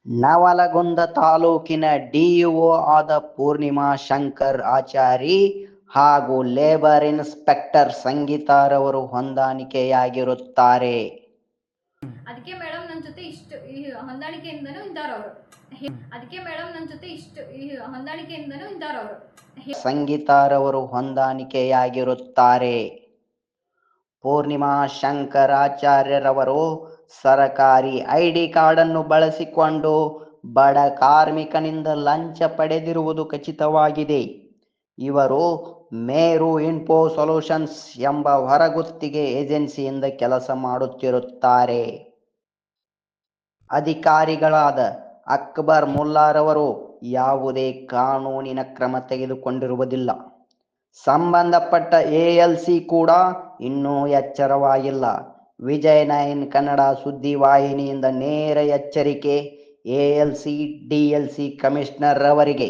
ನವಲಗುಂದ ತಾಲೂಕಿನ ಡಿಇಒ ಆದ ಪೂರ್ಣಿಮಾ ಶಂಕರ್ ಆಚಾರಿ ಹಾಗೂ ಲೇಬರ್ ಇನ್ಸ್ಪೆಕ್ಟರ್ ಸಂಗೀತಾರವರು ಹೊಂದಾಣಿಕೆಯಾಗಿರುತ್ತಾರೆ. ಅದಕ್ಕೆ ಮೇಡಮ್ ನನ್ನ ಜೊತೆ ಇಷ್ಟು ಈ ಹೊಂದಾಣಿಕೆಯಿಂದನೂ ಇದ್ದಾರವರು. ಸಂಗೀತಾರವರು ಹೊಂದಾಣಿಕೆಯಾಗಿರುತ್ತಾರೆ. ಪೂರ್ಣಿಮಾ ಶಂಕರಾಚಾರ್ಯರವರು ಸರಕಾರಿ ಐಡಿ ಕಾರ್ಡ್ ಅನ್ನು ಬಳಸಿಕೊಂಡು ಬಡ ಕಾರ್ಮಿಕನಿಂದ ಲಂಚ ಪಡೆದಿರುವುದು ಖಚಿತವಾಗಿದೆ. ಇವರು ಮೇರು ಇನ್ಫೋ ಸೊಲ್ಯೂಷನ್ಸ್ ಎಂಬ ಹೊರಗುತ್ತಿಗೆ ಏಜೆನ್ಸಿಯಿಂದ ಕೆಲಸ ಮಾಡುತ್ತಿರುತ್ತಾರೆ. ಅಧಿಕಾರಿಗಳಾದ ಅಕ್ಬರ್ ಮುಲ್ಲಾರವರು ಯಾವುದೇ ಕಾನೂನಿನ ಕ್ರಮ ತೆಗೆದುಕೊಂಡಿರುವುದಿಲ್ಲ. ಸಂಬಂಧಪಟ್ಟ ಎಎಲ್ಸಿ ಕೂಡ ಇನ್ನೂ ಎಚ್ಚರವಾಗಿಲ್ಲ. ವಿಜಯ್ 9 ಕನ್ನಡ ಸುದ್ದಿವಾಹಿನಿಯಿಂದ ನೇರ ಎಚ್ಚರಿಕೆ. ಎಎಲ್ಸಿ ಡಿಎಲ್ಸಿ ಕಮಿಷನರ್ ಅವರಿಗೆ